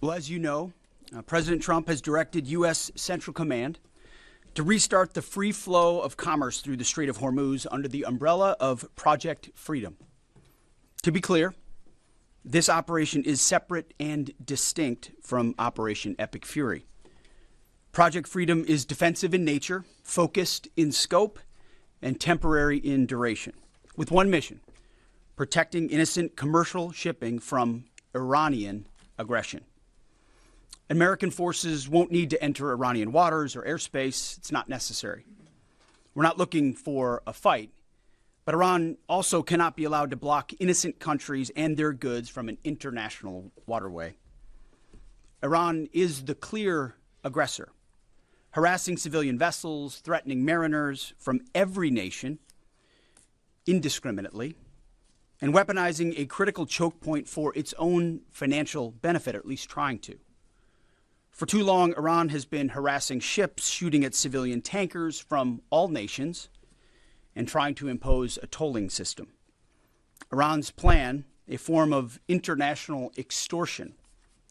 Well, as you know, President Trump has directed U.S. Central Command to restart the free flow of commerce through the Strait of Hormuz under the umbrella of Project Freedom. To be clear, this operation is separate and distinct from Operation Epic Fury. Project Freedom is defensive in nature, focused in scope, and temporary in duration, with one mission: protecting innocent commercial shipping from Iranian aggression. American forces won't need to enter Iranian waters or airspace. It's not necessary. We're not looking for a fight, but Iran also cannot be allowed to block innocent countries and their goods from an international waterway. Iran is the clear aggressor, harassing civilian vessels, threatening mariners from every nation indiscriminately, and weaponizing a critical choke point for its own financial benefit, or at least trying to. For too long, Iran has been harassing ships, shooting at civilian tankers from all nations, and trying to impose a tolling system. Iran's plan, a form of international extortion,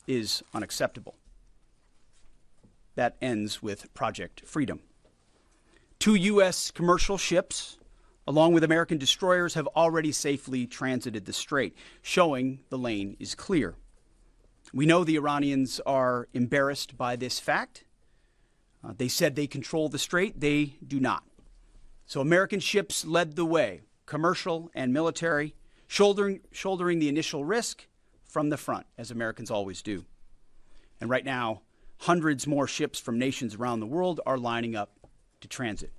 is unacceptable. That ends with Project Freedom. 2 U.S. commercial ships, along with American destroyers, have already safely transited the strait, showing the lane is clear. We know the Iranians are embarrassed by this fact. They said they control the strait. They do not. So American ships led the way, commercial and military, shouldering the initial risk from the front, as Americans always do. And right now, hundreds more ships from nations around the world are lining up to transit.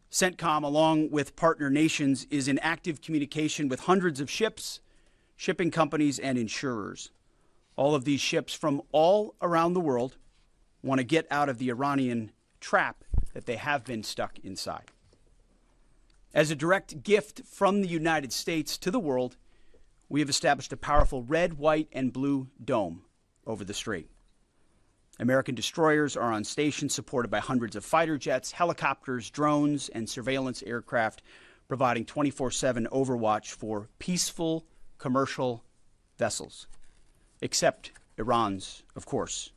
CENTCOM, along with partner nations, is in active communication with hundreds of ships, shipping companies, and insurers. All of these ships from all around the world want to get out of the Iranian trap that they have been stuck inside. As a direct gift from the United States to the world, we have established a powerful red, white, and blue dome over the strait. American destroyers are on station, supported by hundreds of fighter jets, helicopters, drones, and surveillance aircraft, providing 24/7 overwatch for peaceful commercial vessels. Except Iran's, of course,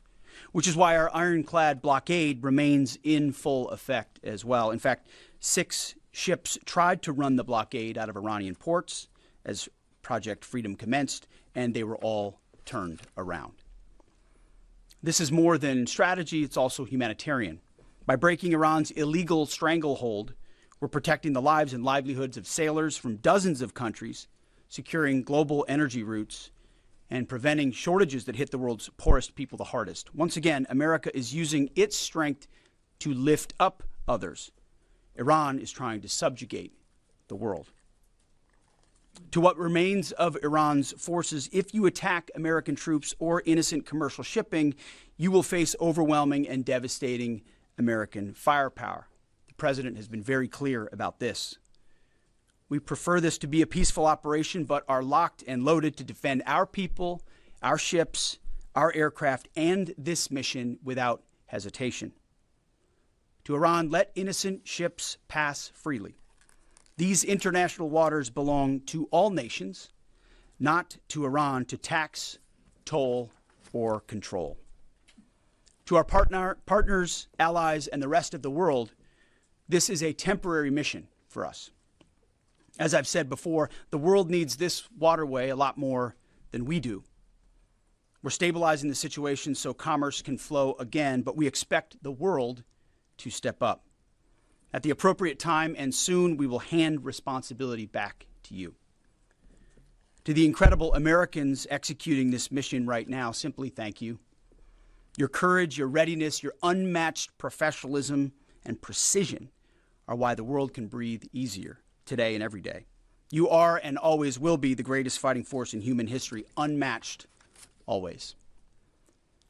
which is why our ironclad blockade remains in full effect as well. In fact, 6 ships tried to run the blockade out of Iranian ports as Project Freedom commenced, and they were all turned around. This is more than strategy, it's also humanitarian. By breaking Iran's illegal stranglehold, we're protecting the lives and livelihoods of sailors from dozens of countries, securing global energy routes, and preventing shortages that hit the world's poorest people the hardest. Once again, America is using its strength to lift up others. Iran is trying to subjugate the world. To what remains of Iran's forces, if you attack American troops or innocent commercial shipping, you will face overwhelming and devastating American firepower. The president has been very clear about this. We prefer this to be a peaceful operation, but are locked and loaded to defend our people, our ships, our aircraft, and this mission without hesitation. To Iran, let innocent ships pass freely. These international waters belong to all nations, not to Iran to tax, toll, or control. To our partners, allies, and the rest of the world, this is a temporary mission for us. As I've said before, the world needs this waterway a lot more than we do. We're stabilizing the situation so commerce can flow again, but we expect the world to step up. At the appropriate time and soon, we will hand responsibility back to you. To the incredible Americans executing this mission right now, simply thank you. Your courage, your readiness, your unmatched professionalism and precision are why the world can breathe easier today and every day. You are and always will be the greatest fighting force in human history, unmatched always.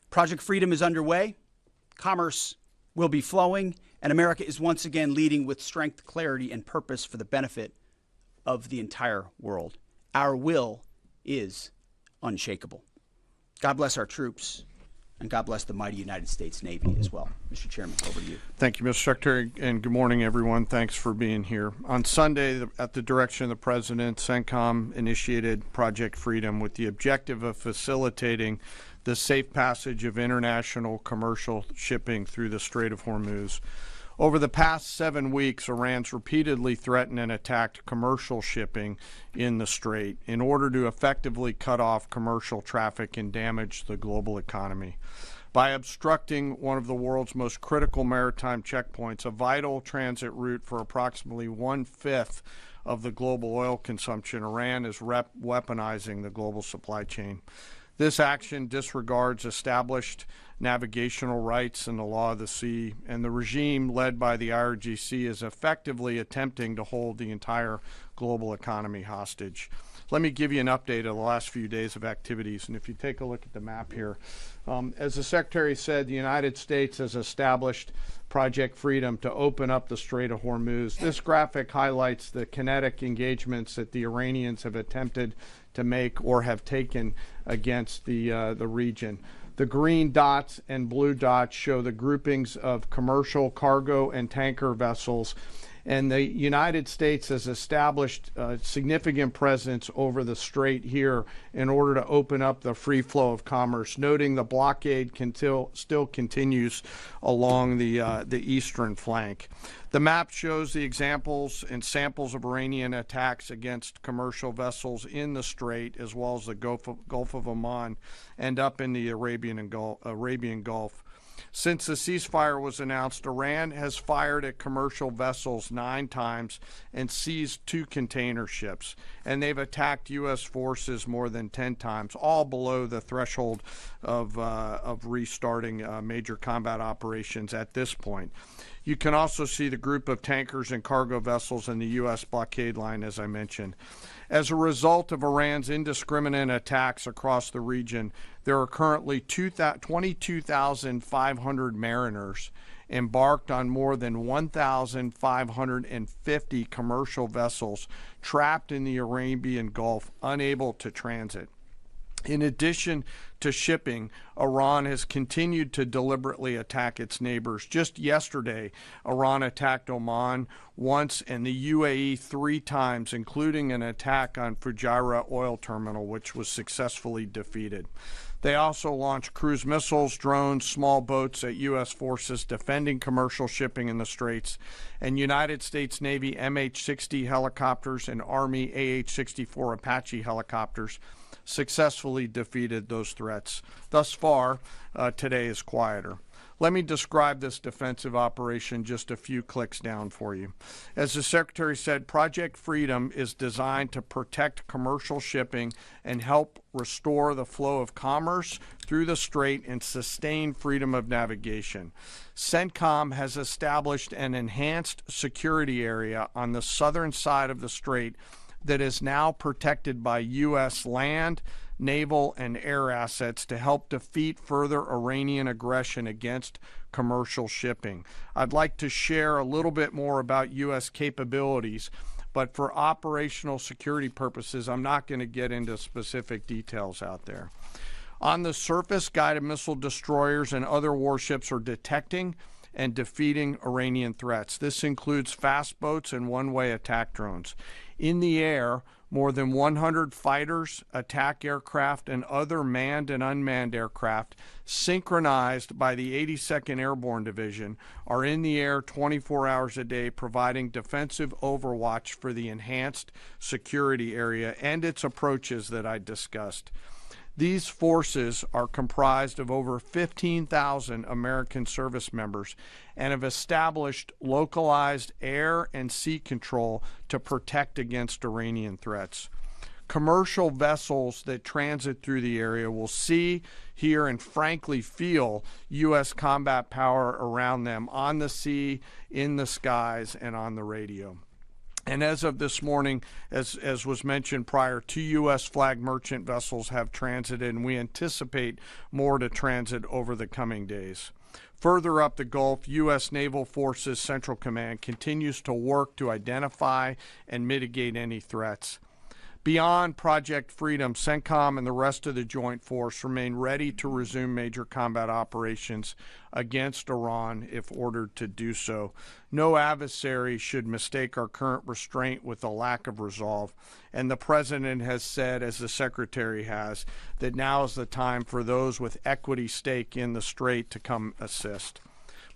Project Freedom is underway. Commerce will be flowing, and America is once again leading with strength, clarity, and purpose for the benefit of the entire world. Our will is unshakable. God bless our troops. And God bless the mighty United States Navy as well. Mr. Chairman, over to you. Thank you, Mr. Secretary, and good morning, everyone. Thanks for being here. On Sunday, at the direction of the President, CENTCOM initiated Project Freedom with the objective of facilitating the safe passage of international commercial shipping through the Strait of Hormuz. Over the past 7 weeks, Iran's repeatedly threatened and attacked commercial shipping in the Strait in order to effectively cut off commercial traffic and damage the global economy. By obstructing one of the world's most critical maritime checkpoints, a vital transit route for approximately 1/5 of the global oil consumption, Iran is weaponizing the global supply chain. This action disregards established navigational rights and the law of the sea, and the regime led by the IRGC is effectively attempting to hold the entire global economy hostage. Let me give you an update of the last few days of activities, and if you take a look at the map here, as the Secretary said, the United States has established Project Freedom to open up the Strait of Hormuz. This graphic highlights the kinetic engagements that the Iranians have attempted to make or have taken against the region. The green dots and blue dots show the groupings of commercial, cargo, and tanker vessels. And the United States has established a significant presence over the strait here in order to open up the free flow of commerce, noting the blockade still continues along the eastern flank. The map shows the examples and samples of Iranian attacks against commercial vessels in the strait, as well as the Gulf of Oman and up in the Arabian Gulf. Since the ceasefire was announced, Iran has fired at commercial vessels 9 times and seized 2 container ships, and they've attacked U.S. forces more than 10 times, all below the threshold of restarting major combat operations at this point. You can also see the group of tankers and cargo vessels in the U.S. blockade line, as I mentioned. As a result of Iran's indiscriminate attacks across the region, there are currently 22,500 mariners embarked on more than 1,550 commercial vessels trapped in the Arabian Gulf, unable to transit. In addition to shipping, Iran has continued to deliberately attack its neighbors. Just yesterday, Iran attacked Oman once and the UAE 3 times, including an attack on Fujairah oil terminal, which was successfully defeated. They also launched cruise missiles, drones, small boats at U.S. forces defending commercial shipping in the Straits, and United States Navy MH-60 helicopters and Army AH-64 Apache helicopters successfully defeated those threats. Thus far, today is quieter. Let me describe this defensive operation just a few clicks down for you. As the Secretary said, Project Freedom is designed to protect commercial shipping and help restore the flow of commerce through the strait and sustain freedom of navigation. CENTCOM has established an enhanced security area on the southern side of the strait that is now protected by U.S. land, naval, and air assets to help defeat further Iranian aggression against commercial shipping. I'd like to share a little bit more about U.S. capabilities, but for operational security purposes, I'm not going to get into specific details out there. On the surface, guided missile destroyers and other warships are detecting and defeating Iranian threats. This includes fast boats and one-way attack drones. In the air, more than 100 fighters, attack aircraft, and other manned and unmanned aircraft, synchronized by the 82nd Airborne Division, are in the air 24 hours a day, providing defensive overwatch for the enhanced security area and its approaches that I discussed. These forces are comprised of over 15,000 American service members and have established localized air and sea control to protect against Iranian threats. Commercial vessels that transit through the area will see, hear, and frankly feel U.S. combat power around them on the sea, in the skies, and on the radio. And as of this morning, as was mentioned prior, 2 U.S. flag merchant vessels have transited, and we anticipate more to transit over the coming days. Further up the Gulf, U.S. Naval Forces Central Command continues to work to identify and mitigate any threats. Beyond Project Freedom, CENTCOM and the rest of the Joint Force remain ready to resume major combat operations against Iran if ordered to do so. No adversary should mistake our current restraint with a lack of resolve. And the President has said, as the Secretary has, that now is the time for those with equity stake in the strait to come assist.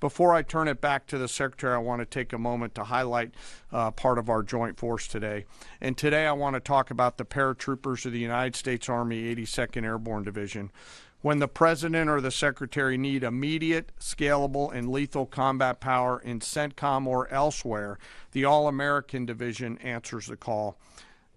Before I turn it back to the Secretary, I want to take a moment to highlight part of our joint force today. And today I want to talk about the paratroopers of the United States Army 82nd Airborne Division. When the President or the Secretary need immediate, scalable, and lethal combat power in CENTCOM or elsewhere, the All-American Division answers the call.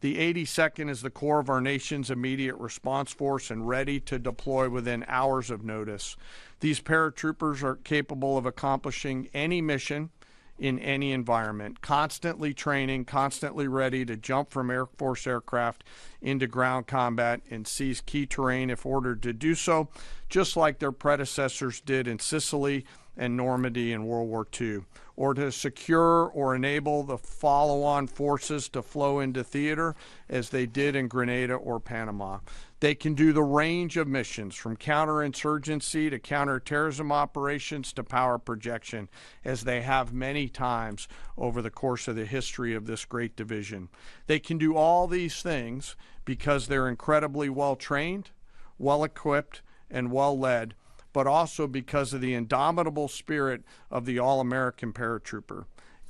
The 82nd is the core of our nation's immediate response force and ready to deploy within hours of notice. These paratroopers are capable of accomplishing any mission in any environment, constantly training, constantly ready to jump from Air Force aircraft into ground combat and seize key terrain if ordered to do so, just like their predecessors did in Sicily and Normandy in World War II, or to secure or enable the follow-on forces to flow into theater as they did in Grenada or Panama. They can do the range of missions from counterinsurgency to counterterrorism operations to power projection, as they have many times over the course of the history of this great division. They can do all these things because they're incredibly well-trained, well-equipped, and well-led, but also because of the indomitable spirit of the All-American paratrooper.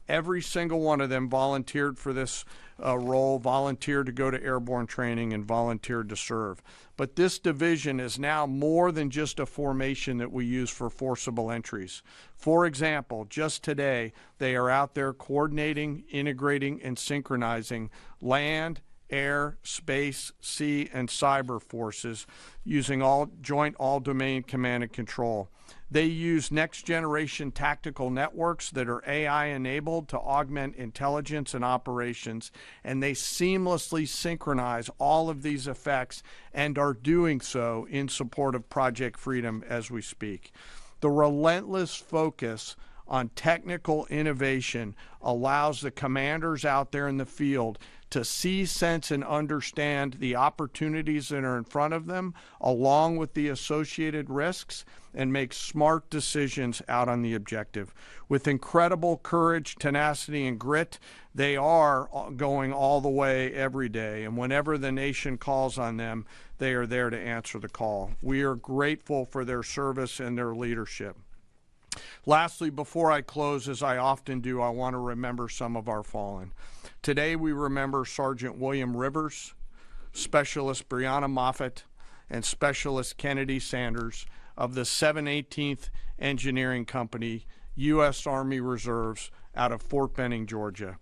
Every single one of them volunteered for this role, volunteered to go to airborne training, and volunteered to serve. But this division is now more than just a formation that we use for forcible entries. For example, just today, they are out there coordinating, integrating, and synchronizing land, air, space, sea, and cyber forces using joint all-domain command and control. They use next-generation tactical networks that are AI-enabled to augment intelligence and operations, and they seamlessly synchronize all of these effects and are doing so in support of Project Freedom as we speak. The relentless focus on technical innovation allows the commanders out there in the field to see, sense, and understand the opportunities that are in front of them, along with the associated risks, and make smart decisions out on the objective. With incredible courage, tenacity, and grit, they are going all the way every day, and whenever the nation calls on them, they are there to answer the call. We are grateful for their service and their leadership. Lastly, before I close, as I often do, I want to remember some of our fallen. Today we remember Sergeant William Rivers, Specialist Brianna Moffett, and Specialist Kennedy Sanders of the 718th Engineering Company, U.S. Army Reserves, out of Fort Benning, Georgia.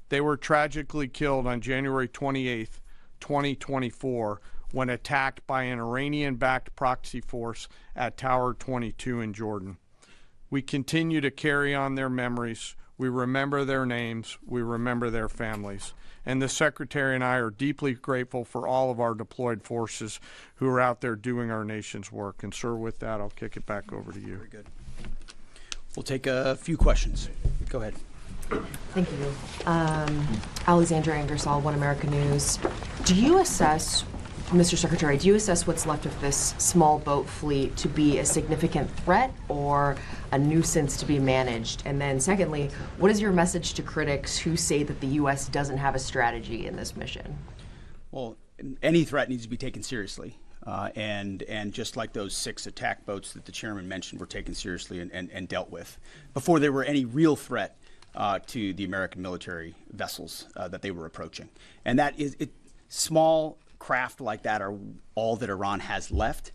They were tragically killed on January 28, 2024, when attacked by an Iranian-backed proxy force at Tower 22 in Jordan. We continue to carry on their memories. We remember their names. We remember their families. And the Secretary and I are deeply grateful for all of our deployed forces who are out there doing our nation's work. And, sir, with that, I'll kick it back over to you. Very good. We'll take a few questions. Go ahead. Thank you. Alexandra Ingersoll, One America News. Do you assess, Mr. Secretary, do you assess what's left of this small boat fleet to be a significant threat or a nuisance to be managed? And then secondly, what is your message to critics who say that the U.S. doesn't have a strategy in this mission? Well, any threat needs to be taken seriously. And just like those 6 attack boats that the chairman mentioned were taken seriously and dealt with before there were any real threat to the American military vessels that they were approaching. And that is, small craft like that are all that Iran has left.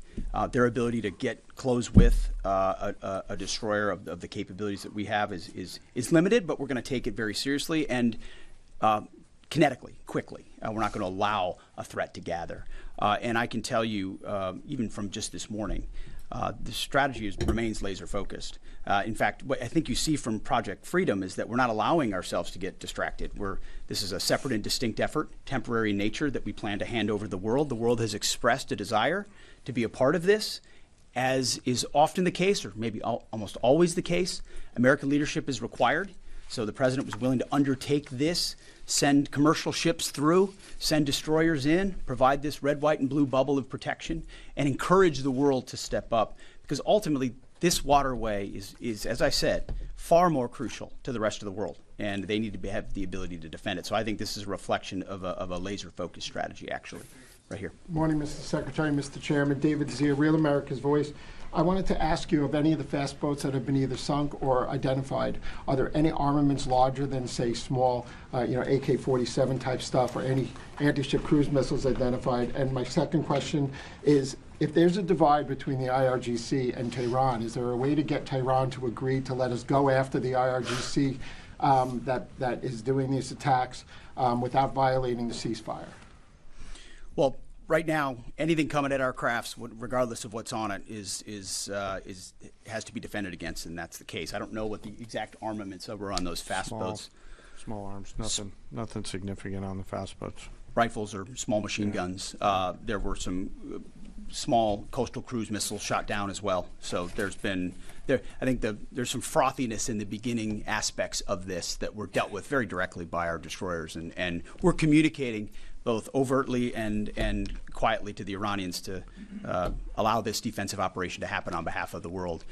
Their ability to close with a destroyer of the capabilities that we have is limited, but we're going to take it very seriously and kinetically, quickly. We're not going to allow a threat to gather. And I can tell you, even from just this morning, the strategy remains laser focused. In fact, what I think you see from Project Freedom is that we're not allowing ourselves to get distracted. This is a separate and distinct effort, temporary in nature, that we plan to hand over to the world. The world has expressed a desire to be a part of this, as is often the case, or maybe almost always the case. American leadership is required. So the president was willing to undertake this, send commercial ships through, send destroyers in, provide this red, white, and blue bubble of protection, and encourage the world to step up. Because ultimately, this waterway is, as I said, far more crucial to the rest of the world, and they need to have the ability to defend it. So I think this is a reflection of a laser-focused strategy, actually, right here. Morning, Mr. Secretary, Mr. Chairman. David Zia, Real America's Voice. I wanted to ask you, of any of the fast boats that have been either sunk or identified, are there any armaments larger than, say, small, AK-47 type stuff, or any anti-ship cruise missiles identified? And my second question is, if there's a divide between the IRGC and Tehran, is there a way to get Tehran to agree to let us go after the IRGC that is doing these attacks without violating the ceasefire? Well, right now, anything coming at our crafts, regardless of what's on it, has to be defended against, and that's the case. I don't know what the exact armaments were on those fast boats. Small arms, nothing significant on the fast boats. Rifles or small machine guns. There were some small coastal cruise missiles shot down as well. So there's been, I think there's some frothiness in the beginning aspects of this that were dealt with very directly by our destroyers, and we're communicating both overtly and quietly to the Iranians to allow this defensive operation to happen on behalf of the world.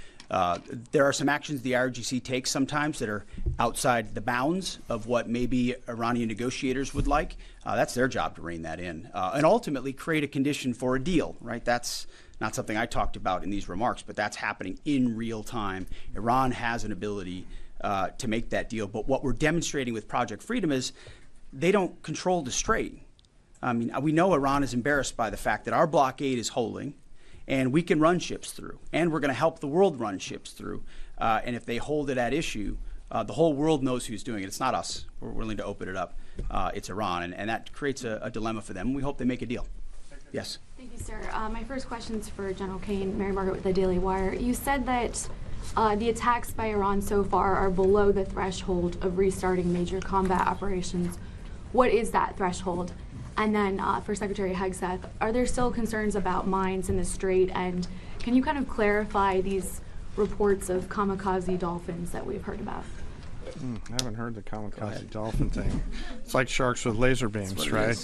There are some actions the IRGC takes sometimes that are outside the bounds of what maybe Iranian negotiators would like. That's their job to rein that in and ultimately create a condition for a deal, right? That's not something I talked about in these remarks, but that's happening in real time. Iran has an ability to make that deal, but what we're demonstrating with Project Freedom is they don't control the strait. I mean, we know Iran is embarrassed by the fact that our blockade is holding, and we can run ships through, and we're going to help the world run ships through. And if they hold it at issue, the whole world knows who's doing it. It's not us. We're willing to open it up. It's Iran, and that creates a dilemma for them. We hope they make a deal. Yes. Thank you, sir. My first question is for General Caine. Mary Margaret with the Daily Wire. You said that the attacks by Iran so far are below the threshold of restarting major combat operations. What is that threshold? And then for Secretary Hegseth, are there still concerns about mines in the Strait? And can you kind of clarify these reports of kamikaze dolphins that we've heard about? I haven't heard the kamikaze dolphin thing. It's like sharks with laser beams, right?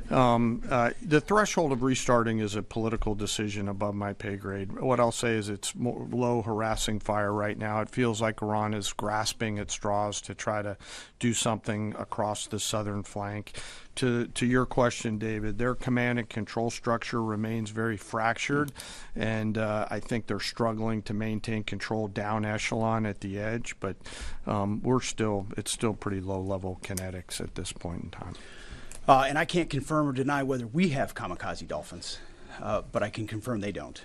The threshold of restarting is a political decision above my pay grade. What I'll say is it's low harassing fire right now. It feels like Iran is grasping at straws to try to do something across the southern flank. To your question, David, their command and control structure remains very fractured, and I think they're struggling to maintain control down echelon at the edge, but it's still pretty low-level kinetics at this point in time. And I can't confirm or deny whether we have kamikaze dolphins, but I can confirm they don't.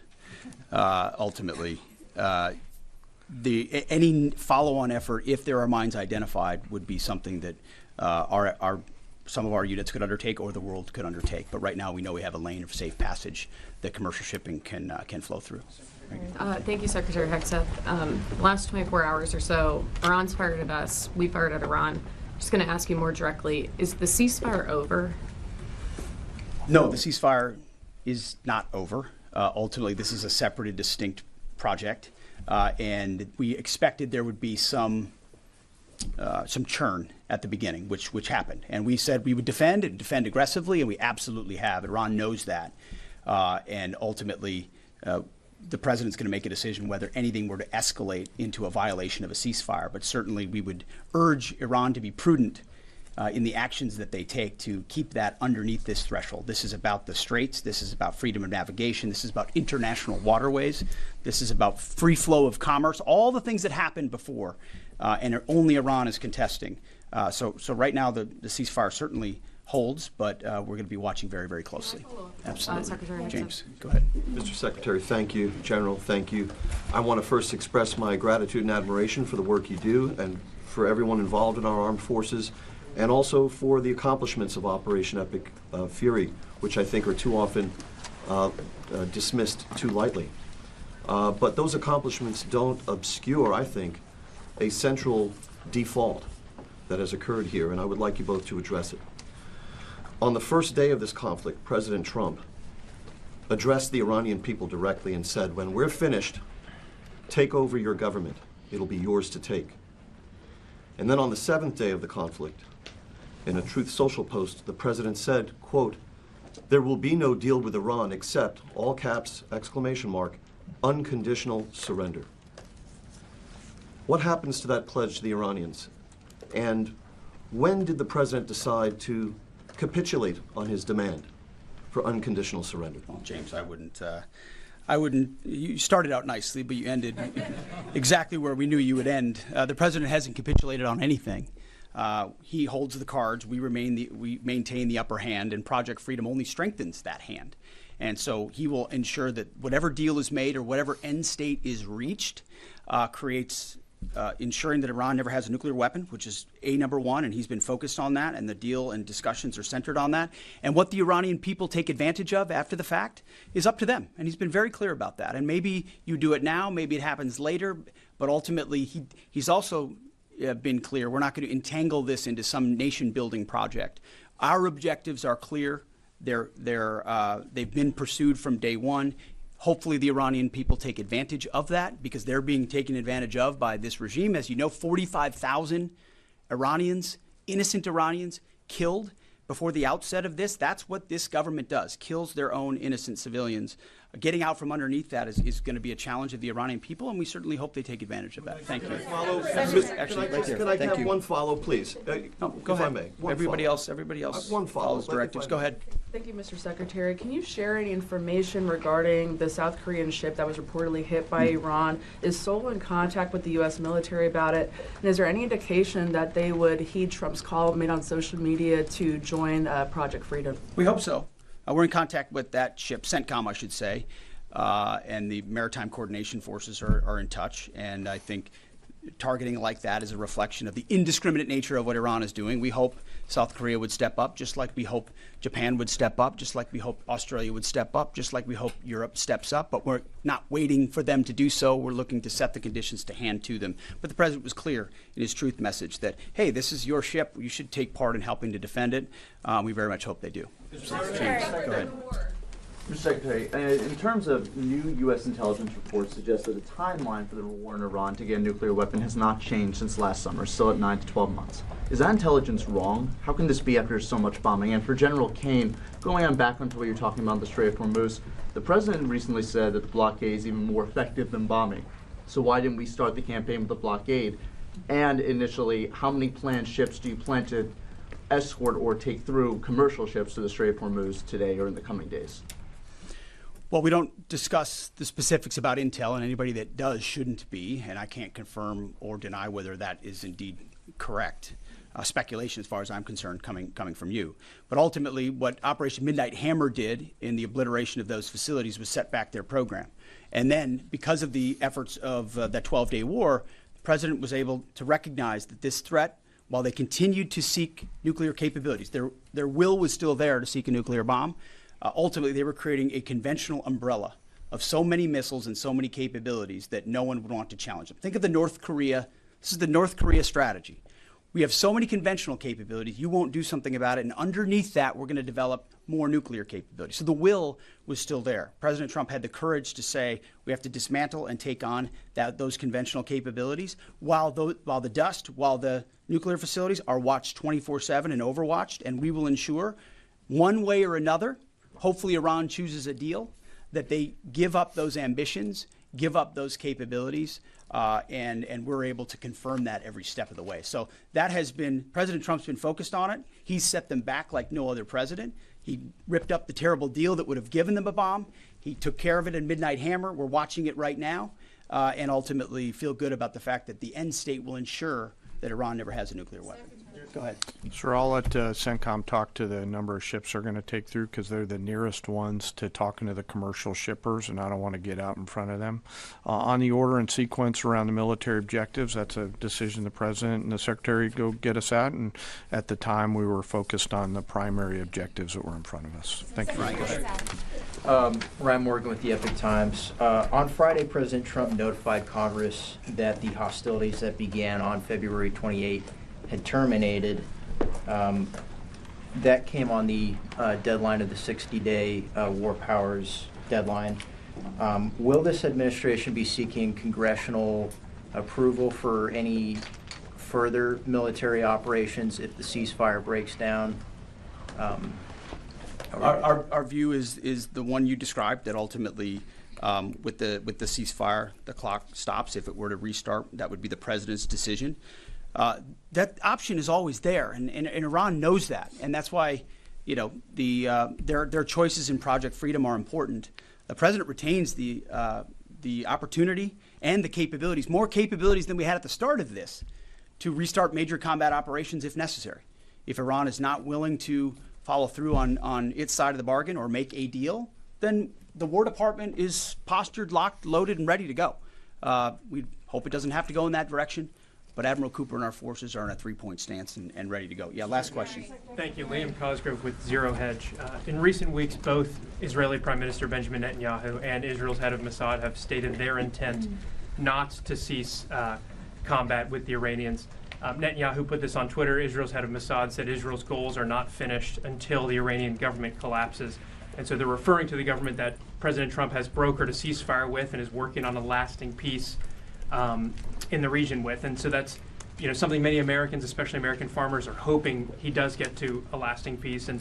Ultimately, any follow-on effort, if there are mines identified, would be something that some of our units could undertake or the world could undertake. But right now we know we have a lane of safe passage that commercial shipping can flow through. Thank you, Secretary Hegseth. Last 24 hours or so, Iran's fired at us, we fired at Iran. Just going to ask you more directly, is the ceasefire over? No, the ceasefire is not over. Ultimately, this is a separate and distinct project, and we expected there would be some churn at the beginning, which happened. And we said we would defend and defend aggressively, and we absolutely have. Iran knows that. And ultimately, the president's going to make a decision whether anything were to escalate into a violation of a ceasefire. But certainly we would urge Iran to be prudent in the actions that they take to keep that underneath this threshold. This is about the straits. This is about freedom of navigation. This is about international waterways. This is about free flow of commerce, all the things that happened before. And only Iran is contesting. So right now the ceasefire certainly holds, but we're going to be watching very, very closely. Absolutely. Secretary James, go ahead. Mr. Secretary, thank you. General, thank you. I want to first express my gratitude and admiration for the work you do and for everyone involved in our armed forces, and also for the accomplishments of Operation Epic Fury, which I think are too often dismissed too lightly. But those accomplishments don't obscure, I think, a central default that has occurred here, and I would like you both to address it. On the first day of this conflict, President Trump addressed the Iranian people directly and said, when we're finished, take over your government. It'll be yours to take. And then on the 7th day of the conflict, in a Truth Social post, the president said, quote, "There will be no deal with Iran except, all caps, exclamation mark, unconditional surrender." What happens to that pledge to the Iranians? And when did the president decide to capitulate on his demand for unconditional surrender? Well, James, I wouldn't. You started out nicely, but you ended exactly where we knew you would end. The president hasn't capitulated on anything. He holds the cards. We maintain the upper hand, and Project Freedom only strengthens that hand. And so he will ensure that whatever deal is made or whatever end state is reached creates ensuring that Iran never has a nuclear weapon, which is number one, and he's been focused on that, and the deal and discussions are centered on that. And what the Iranian people take advantage of after the fact is up to them, and he's been very clear about that. And maybe you do it now, maybe it happens later, but ultimately he's also been clear, we're not going to entangle this into some nation-building project. Our objectives are clear. They've been pursued from day one. Hopefully the Iranian people take advantage of that because they're being taken advantage of by this regime. As you know, 45,000 Iranians, innocent Iranians, killed before the outset of this. That's what this government does, kills their own innocent civilians. Getting out from underneath that is going to be a challenge of the Iranian people, and we certainly hope they take advantage of that. Thank you. Can I have one follow, please? Go ahead. Everybody else one follow. follows directives. Go ahead. Thank you, Mr. Secretary. Can you share any information regarding the South Korean ship that was reportedly hit by Iran? Is Seoul in contact with the U.S. military about it? And is there any indication that they would heed Trump's call made on social media to join Project Freedom? We hope so. We're in contact with that ship, CENTCOM, I should say, and the Maritime Coordination Forces are in touch. And I think targeting like that is a reflection of the indiscriminate nature of what Iran is doing. We hope South Korea would step up, just like we hope Japan would step up, just like we hope Australia would step up, just like we hope Europe steps up. But we're not waiting for them to do so. We're looking to set the conditions to hand to them. But the president was clear in his truth message that, hey, this is your ship. You should take part in helping to defend it. We very much hope they do. James, go ahead. Mr. Secretary, in terms of new U.S. intelligence reports suggest that the timeline for the war in Iran to get a nuclear weapon has not changed since last summer, still at 9 to 12 months. Is that intelligence wrong? How can this be after so much bombing? And for General Caine, going on back onto what you're talking about in the Strait of Hormuz, the president recently said that the blockade is even more effective than bombing. So why didn't we start the campaign with the blockade? And initially, how many planned ships do you plan to escort or take through commercial ships to the Strait of Hormuz today or in the coming days? Well, we don't discuss the specifics about intel, and anybody that does shouldn't be, and I can't confirm or deny whether that is indeed correct. Speculation, as far as I'm concerned, coming from you. But ultimately, what Operation Midnight Hammer did in the obliteration of those facilities was set back their program. And then, because of the efforts of that 12-day war, the president was able to recognize that this threat, while they continued to seek nuclear capabilities, their will was still there to seek a nuclear bomb. Ultimately, they were creating a conventional umbrella of so many missiles and so many capabilities that no one would want to challenge them. Think of the North Korea. This is the North Korea strategy. We have so many conventional capabilities, you won't do something about it, and underneath that, we're going to develop more nuclear capabilities. So the will was still there. President Trump had the courage to say we have to dismantle and take on those conventional capabilities while the nuclear facilities are watched 24/7 and overwatched, and we will ensure one way or another, hopefully Iran chooses a deal, that they give up those ambitions, give up those capabilities, and we're able to confirm that every step of the way. So that has been, President Trump's been focused on it. He's set them back like no other president. He ripped up the terrible deal that would have given them a bomb. He took care of it in Midnight Hammer. We're watching it right now, and ultimately feel good about the fact that the end state will ensure that Iran never has a nuclear weapon. Go ahead. Sir, I'll let CENTCOM talk to the number of ships they're going to take through because they're the nearest ones to talking to the commercial shippers, and I don't want to get out in front of them. On the order and sequence around the military objectives, that's a decision the President and the Secretary go get us at, and at the time we were focused on the primary objectives that were in front of us. Thank you. Ryan Morgan with the Epic Times. On Friday, President Trump notified Congress that the hostilities that began on February 28 had terminated. That came on the deadline of the 60-day war powers deadline. Will this administration be seeking congressional approval for any further military operations if the ceasefire breaks down? Our view is the one you described, that ultimately with the ceasefire, the clock stops. If it were to restart, that would be the president's decision. That option is always there, and Iran knows that, and that's why, you know, their choices in Project Freedom are important. The president retains the opportunity and the capabilities, more capabilities than we had at the start of this, to restart major combat operations if necessary. If Iran is not willing to follow through on its side of the bargain or make a deal, then the War Department is postured, locked, loaded, and ready to go. We hope it doesn't have to go in that direction, but Admiral Cooper and our forces are in a three-point stance and ready to go. Yeah, last question. Thank you. Liam Cosgrove with Zero Hedge. In recent weeks, both Israeli Prime Minister Benjamin Netanyahu and Israel's head of Mossad have stated their intent not to cease combat with the Iranians. Netanyahu put this on Twitter. Israel's head of Mossad said Israel's goals are not finished until the Iranian government collapses. And so they're referring to the government that President Trump has brokered a ceasefire with and is working on a lasting peace in the region with. And so that's, you know, something many Americans, especially American farmers, are hoping he does get to a lasting peace. And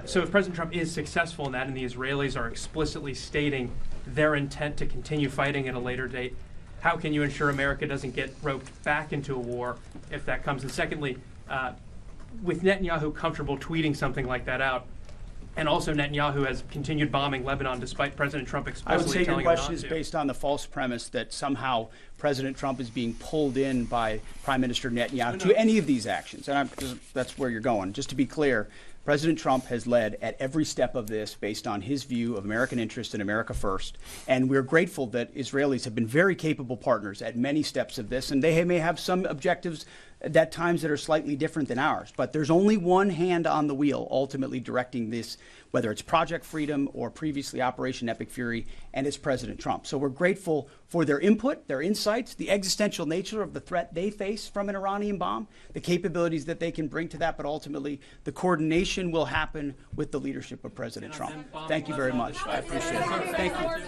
so if President Trump is successful in that, and the Israelis are explicitly stating their intent to continue fighting at a later date, how can you ensure America doesn't get roped back into a war if that comes? And secondly, with Netanyahu comfortable tweeting something like that out, and also Netanyahu has continued bombing Lebanon despite President Trump explicitly telling him not to. I would say your question is based on the false premise that somehow President Trump is being pulled in by Prime Minister Netanyahu to any of these actions. And that's where you're going. Just to be clear, President Trump has led at every step of this based on his view of American interest and America first. And we're grateful that Israelis have been very capable partners at many steps of this. And they may have some objectives at times that are slightly different than ours. But there's only one hand on the wheel ultimately directing this, whether it's Project Freedom or previously Operation Epic Fury, and it's President Trump. So we're grateful for their input, their insights, the existential nature of the threat they face from an Iranian bomb, the capabilities that they can bring to that, but ultimately the coordination will happen with the leadership of President Trump. Thank you very much. I appreciate it. Thank you.